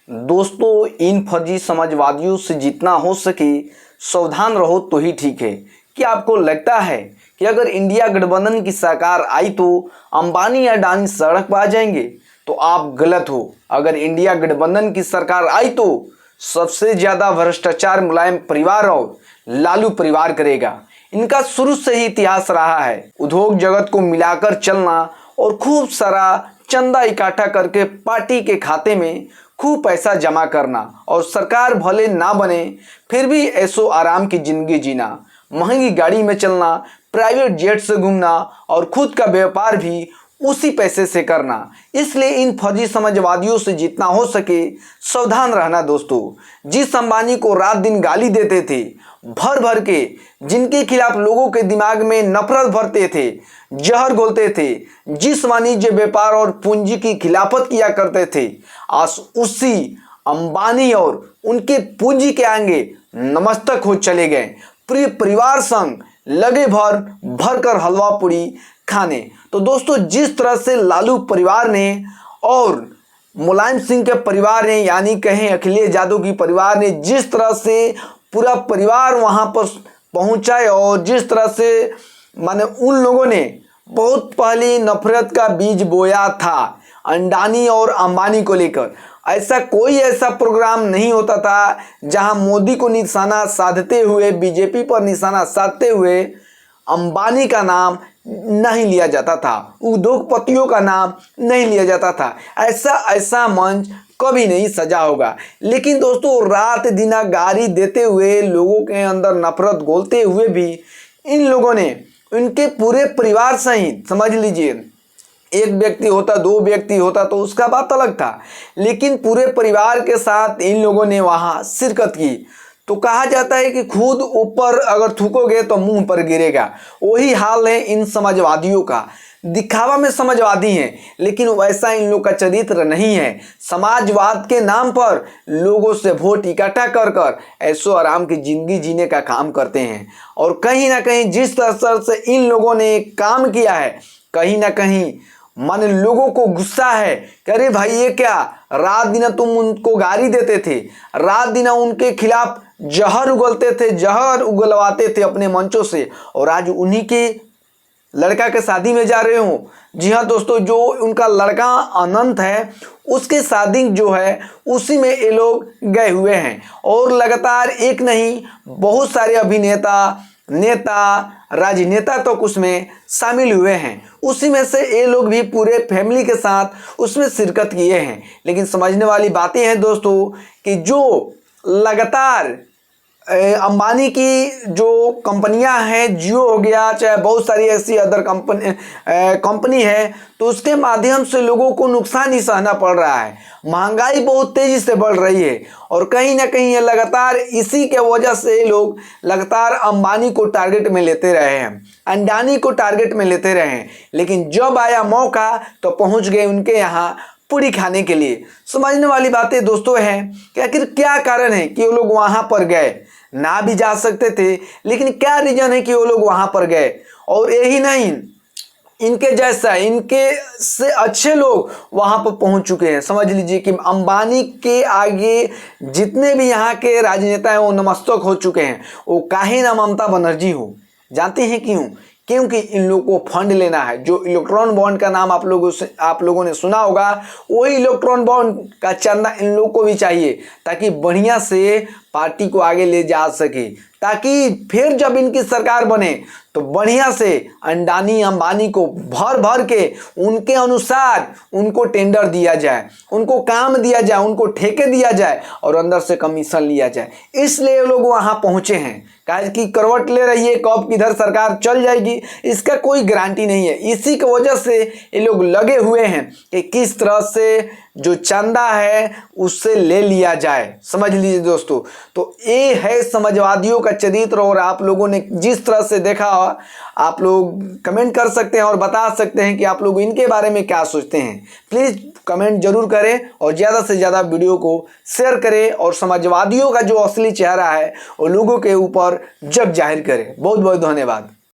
दोस्तों, इन फर्जी समाजवादियों से जितना हो सके सावधान रहो तो ही ठीक है। क्या आपको लगता है कि अगर इंडिया गठबंधन की सरकार आई तो अंबानी या अडानी सड़क पर आ जाएंगे? तो आप गलत हो। अगर इंडिया गठबंधन की सरकार आई तो सबसे ज्यादा भ्रष्टाचार मुलायम परिवार और लालू परिवार करेगा। इनका शुरू से ही इतिहास रहा है उद्योग जगत को मिलाकर चलना और खूब सारा चंदा इकट्ठा करके पार्टी के खाते में खूब पैसा जमा करना और सरकार भले ना बने फिर भी ऐशो आराम की जिंदगी जीना, महंगी गाड़ी में चलना, प्राइवेट जेट से घूमना और खुद का व्यापार भी उसी पैसे से करना। इसलिए इन फर्जी समाजवादियों से जितना हो सके सावधान रहना दोस्तों। जिस अंबानी को रात दिन गाली देते थे भर भर के, जिनके खिलाफ लोगों के दिमाग में नफरत भरते थे, जहर घोलते थे, जिस वाणिज्य व्यापार और पूंजी की खिलाफत किया करते थे, आज उसी अंबानी और उनके पूंजी के आगे नमस्तक हो चले गए। पूरे परिवार संग लगे भर कर हलवा पूरी खाने। तो दोस्तों, जिस तरह से लालू परिवार ने और मुलायम सिंह के परिवार ने, यानी कहें अखिलेश यादव की परिवार ने, जिस तरह से पूरा परिवार वहां पर पहुंचा और जिस तरह से माने उन लोगों ने बहुत पहले नफरत का बीज बोया था अडानी और अंबानी को लेकर। ऐसा प्रोग्राम नहीं होता था जहां मोदी को निशाना साधते हुए, बीजेपी पर निशाना साधते हुए अंबानी का नाम नहीं लिया जाता था, उद्योगपतियों का नाम नहीं लिया जाता था। ऐसा मंच कभी नहीं सजा होगा। लेकिन दोस्तों, रात दिन गाली देते हुए, लोगों के अंदर नफरत घोलते हुए भी इन लोगों ने उनके पूरे परिवार सहित, समझ लीजिए एक व्यक्ति होता, दो व्यक्ति होता तो उसका बात अलग था, लेकिन पूरे परिवार के साथ इन लोगों ने वहां शिरकत की। तो कहा जाता है कि खुद ऊपर अगर थूकोगे तो मुंह पर गिरेगा। वही हाल है इन समाजवादियों का। दिखावा में समाजवादी हैं, लेकिन वैसा इन लोग का चरित्र नहीं है। समाजवाद के नाम पर लोगों से वोट इकट्ठा कर कर ऐशो आराम की जिंदगी जीने का काम करते हैं। और कहीं ना कहीं जिस तरह से इन लोगों ने काम किया है, कहीं ना कहीं मन लोगों को गुस्सा है कि अरे भाई ये क्या, रात दिन तुम उनको गाली देते थे, रात दिन उनके खिलाफ जहर उगलते थे, जहर उगलवाते थे अपने मंचों से, और आज उन्हीं के लड़का के शादी में जा रहे हो। जी हाँ दोस्तों, जो उनका लड़का अनंत है उसके शादी जो है उसी में ये लोग गए हुए हैं। और लगातार एक नहीं बहुत सारे अभिनेता, नेता, राजनेता तो उसमें शामिल हुए हैं। उसी में से ये लोग भी पूरे फैमिली के साथ उसमें शिरकत किए हैं। लेकिन समझने वाली बातें हैं दोस्तों कि जो लगातार अंबानी की जो कंपनियां हैं, जियो हो गया, चाहे बहुत सारी ऐसी अदर कंपनी है, तो उसके माध्यम से लोगों को नुकसान ही सहना पड़ रहा है। महंगाई बहुत तेजी से बढ़ रही है और कहीं ना कहीं ये लगातार इसी के वजह से लोग लगातार अंबानी को टारगेट में लेते रहे हैं, अडानी को टारगेट में लेते रहे हैं। लेकिन जब आया मौका तो पहुंच गए उनके यहाँ पूरी खाने के लिए। समझने वाली बातें दोस्तों हैं कि आखिर क्या कारण है कि वो लोग वहां पर गए। ना भी जा सकते थे, लेकिन क्या रीजन है कि वो लोग वहां पर गए। और यही नहीं, इनके जैसा, इनके से अच्छे लोग वहां पर पहुंच चुके हैं। समझ लीजिए कि अंबानी के आगे जितने भी यहाँ के राजनेता हैं वो नतमस्तक हो चुके हैं। वो काहे ना ममता बनर्जी हो। जानते हैं क्यों? क्योंकि इन लोगों को फंड लेना है। जो इलेक्ट्रॉन बॉन्ड का नाम आप लोगों ने सुना होगा, वही इलेक्ट्रॉन बॉन्ड का चंदा इन लोगों को भी चाहिए, ताकि बढ़िया से पार्टी को आगे ले जा सके, ताकि फिर जब इनकी सरकार बने तो बढ़िया से अडानी अंबानी को भर भर के उनके अनुसार उनको टेंडर दिया जाए, उनको काम दिया जाए, उनको ठेके दिया जाए और अंदर से कमीशन लिया जाए। इसलिए लोग वहां पहुंचे हैं। काहे कि करवट ले रही है, कब किधर सरकार चल जाएगी इसका कोई गारंटी नहीं है। इसी की वजह से ये लोग लगे हुए हैं कि किस तरह से जो चंदा है उससे ले लिया जाए। समझ लीजिए दोस्तों, तो ये है समाजवादियों का चरित्र। और आप लोगों ने जिस तरह से देखा, आप लोग कमेंट कर सकते हैं और बता सकते हैं कि आप लोग इनके बारे में क्या सोचते हैं। प्लीज़ कमेंट जरूर करें और ज़्यादा से ज़्यादा वीडियो को शेयर करें और समाजवादियों का जो असली चेहरा है वो लोगों के ऊपर जग जाहिर करें। बहुत बहुत धन्यवाद।